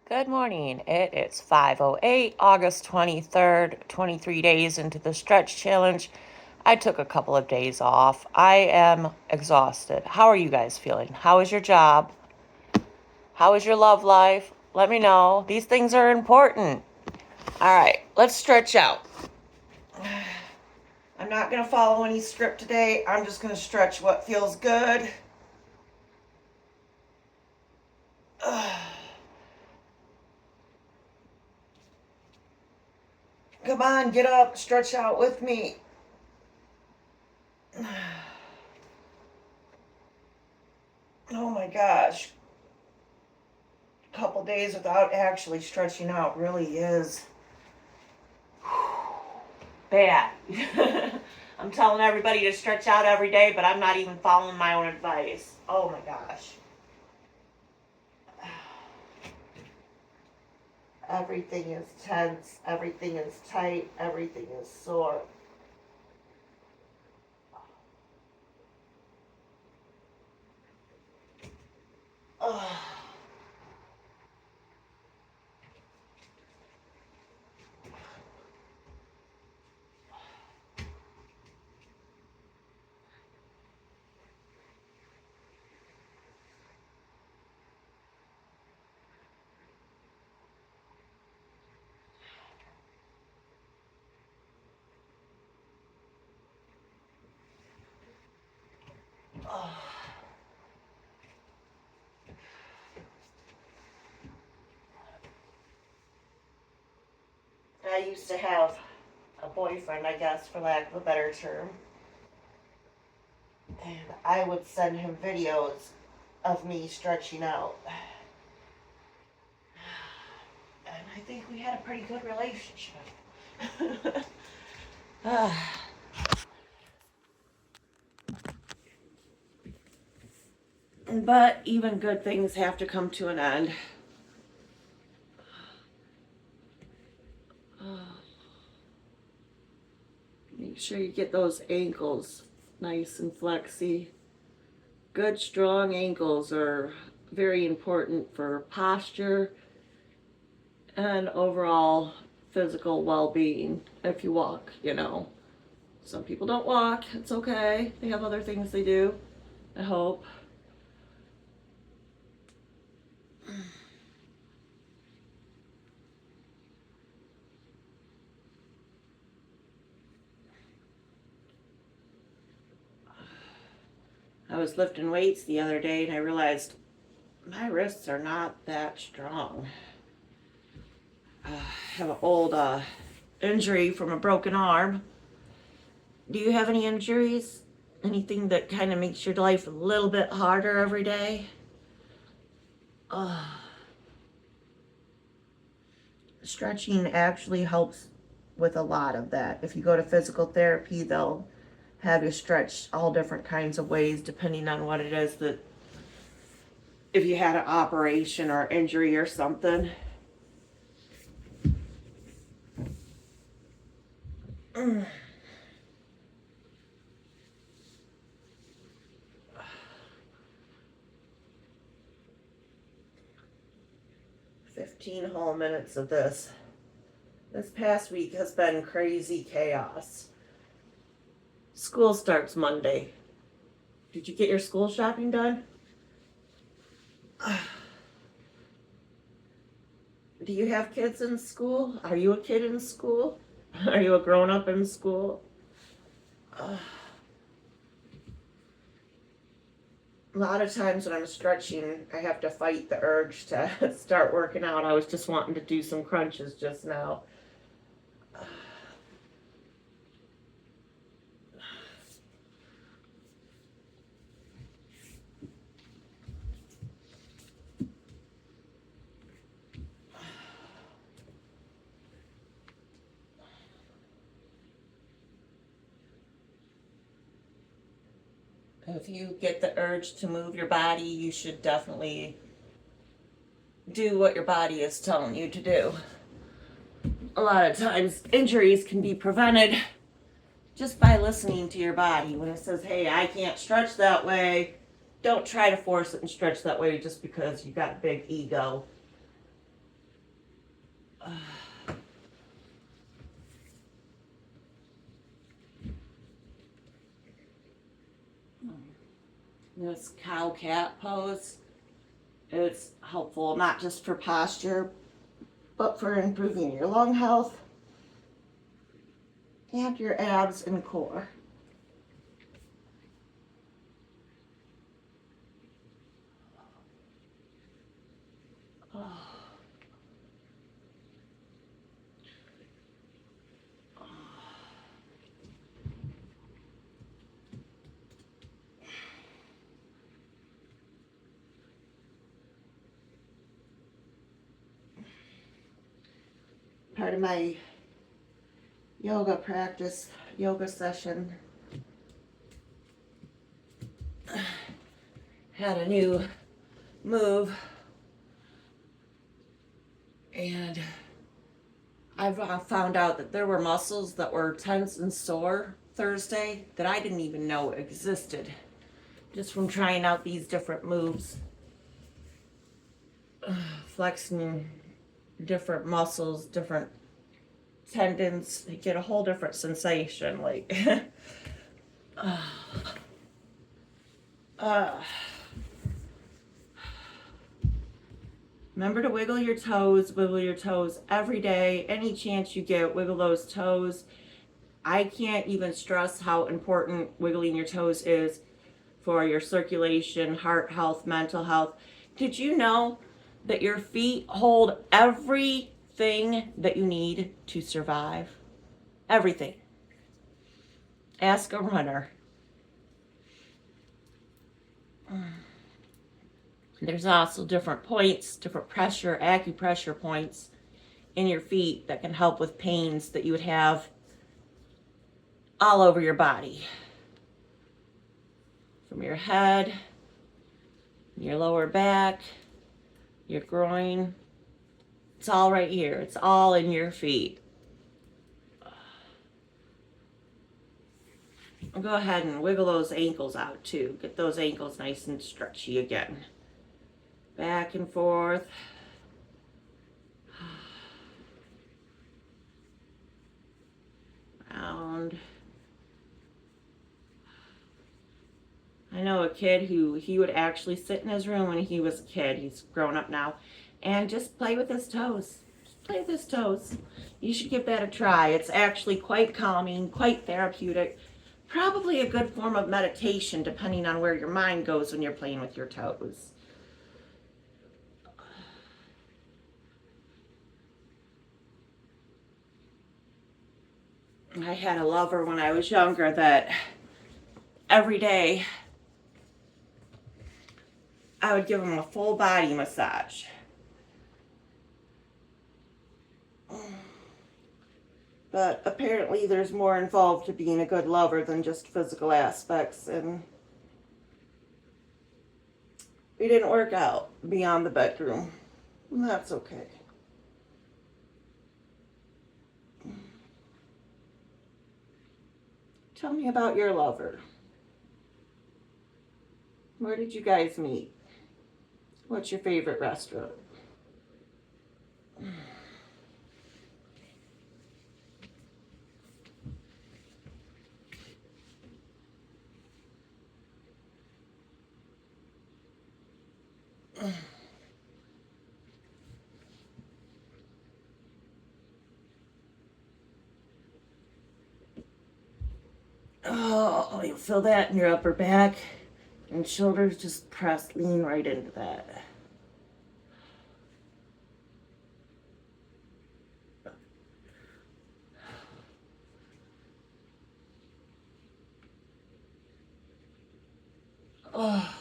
Good morning. It is 5:08, August 23rd, 23 days into the stretch challenge. I took a couple of days off. I am exhausted. How are you guys feeling? How is your job? How is your love life? Let me know. These things are important. All right, let's stretch out. I'm not going to follow any script today. I'm just going to stretch what feels good. Come on, get up, stretch out with me. Oh my gosh. A couple days without actually stretching out really is bad. I'm telling everybody to stretch out every day, but I'm not even following my own advice. Oh my gosh. Everything is tense, everything is tight, everything is sore. Ugh. Ugh. I used to have a boyfriend, I guess, for lack of a better term. And I would send him videos of me stretching out. And I think we had a pretty good relationship. But even good things have to come to an end. Make sure you get those ankles nice and flexy. Good, strong ankles are very important for posture and overall physical well-being if you walk, Some people don't walk. It's okay. They have other things they do, I hope. I was lifting weights the other day and I realized my wrists are not that strong. I have an old injury from a broken arm. Do you have any injuries? Anything that kind of makes your life a little bit harder every day? Stretching actually helps with a lot of that. If you go to physical therapy, they'll have you stretch all different kinds of ways depending on what it is that, if you had an operation or injury or something. 15 whole minutes of this. This past week has been crazy chaos. School starts Monday. Did you get your school shopping done? Do you have kids in school? Are you a kid in school? Are you a grown-up in school? A lot of times when I'm stretching, I have to fight the urge to start working out. I was just wanting to do some crunches just now. 'If you get the urge to move your body, you should definitely do what your body is telling you to do. A lot of times, injuries can be prevented just by listening to your body. When it says, hey, I can't stretch that way, don't try to force it and stretch that way just because you got a big ego. This cow-cat pose is helpful not just for posture, but for improving your lung health and your abs and core. Part of my yoga practice, yoga session, had a new move, and I've found out that there were muscles that were tense and sore Thursday that I didn't even know existed, just from trying out these different moves, flexing different muscles, different tendons. You get a whole different sensation, like remember to wiggle your toes every day. Any chance you get, wiggle those toes. I can't even stress how important wiggling your toes is for your circulation, heart health, mental health. Did you know that your feet hold everything that you need to survive? Everything. Ask a runner. There's also different points, different pressure, acupressure points in your feet that can help with pains that you would have all over your body. From your head, your lower back, your groin. It's all right here. It's all in your feet. Go ahead and wiggle those ankles out too. Get those ankles nice and stretchy again. Back and forth. Round. I know a kid who he would actually sit in his room when he was a kid. He's grown up now. And just play with his toes. Just play with his toes. You should give that a try. It's actually quite calming, quite therapeutic. Probably a good form of meditation depending on where your mind goes when you're playing with your toes. I had a lover when I was younger that every day I would give him a full body massage. But apparently there's more involved to being a good lover than just physical aspects, and we didn't work out beyond the bedroom. And that's okay. Tell me about your lover. Where did you guys meet? What's your favorite restaurant? Oh, you'll feel that in your upper back and shoulders. Just press, lean right into that. Oh.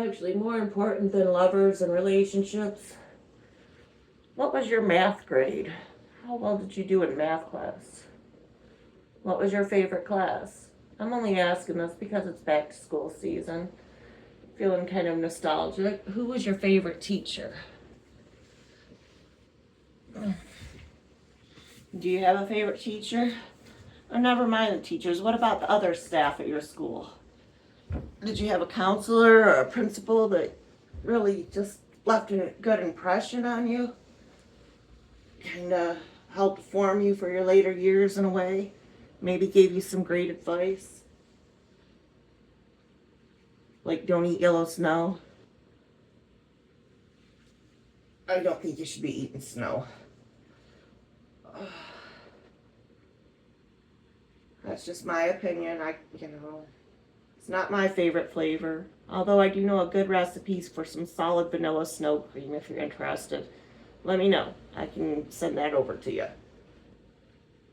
actually more important than lovers and relationships. What was your math grade? How well did you do in math class? What was your favorite class? I'm only asking this because it's back to school season. Feeling kind of nostalgic. Who was your favorite teacher? Do you have a favorite teacher? Or never mind the teachers. What about the other staff at your school? Did you have a counselor or a principal that really just left a good impression on you? Kind of helped form you for your later years in a way? Maybe gave you some great advice? Like, don't eat yellow snow? I don't think you should be eating snow. That's just my opinion. It's not my favorite flavor. Although I do know a good recipe for some solid vanilla snow cream if you're interested. Let me know. I can send that over to you.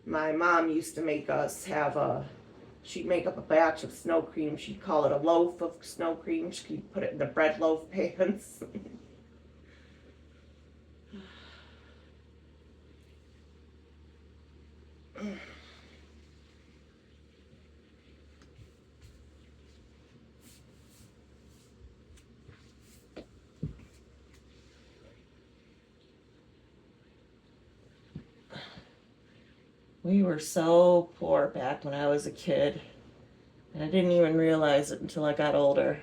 My mom used to make us she'd make up a batch of snow cream. She'd call it a loaf of snow cream. She'd put it in the bread loaf pans. We were so poor back when I was a kid. And I didn't even realize it until I got older.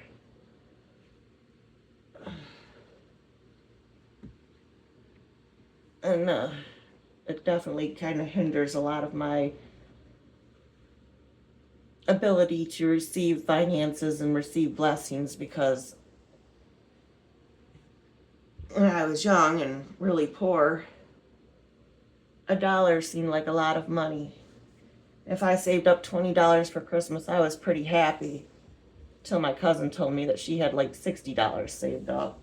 And it definitely kind of hinders a lot of my ability to receive finances and receive blessings, because when I was young and really poor, $1 seemed like a lot of money. If I saved up $20 for Christmas, I was pretty happy. Till my cousin told me that she had like $60 saved up.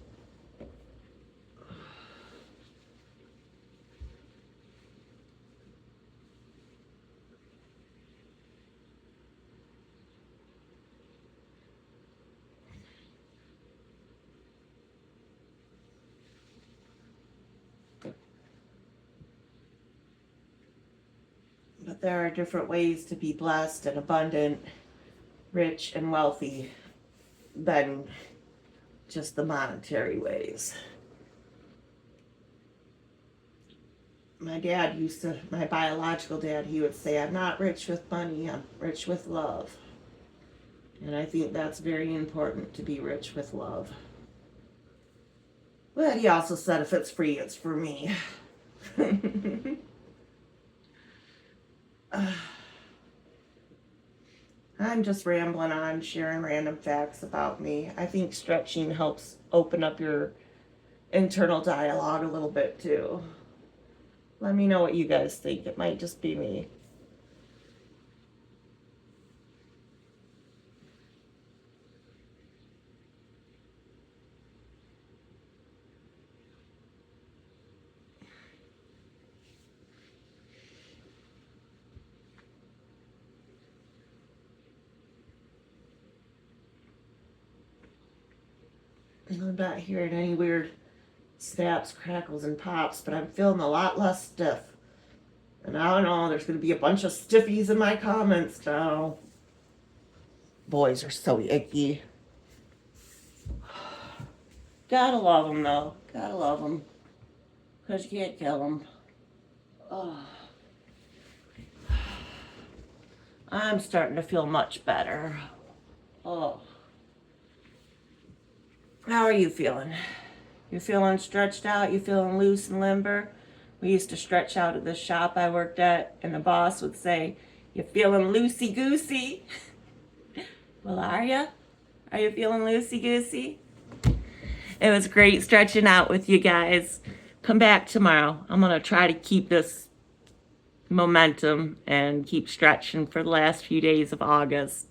But there are different ways to be blessed and abundant, rich and wealthy than just the monetary ways. My biological dad, he would say, I'm not rich with money, I'm rich with love. And I think that's very important, to be rich with love. But he also said, if it's free, it's for me. I'm just rambling on, sharing random facts about me. I think stretching helps open up your internal dialogue a little bit too. Let me know what you guys think. It might just be me. I'm not hearing any weird snaps, crackles, and pops, but I'm feeling a lot less stiff. And I don't know, there's going to be a bunch of stiffies in my comments now. Boys are so icky. Gotta love them, though. Gotta love them. Because you can't kill them. Oh. I'm starting to feel much better. Oh. How are you feeling? You feeling stretched out? You feeling loose and limber? We used to stretch out at the shop I worked at, and the boss would say, you feeling loosey-goosey? Well, are you? Are you feeling loosey-goosey? It was great stretching out with you guys. Come back tomorrow. I'm going to try to keep this momentum and keep stretching for the last few days of August.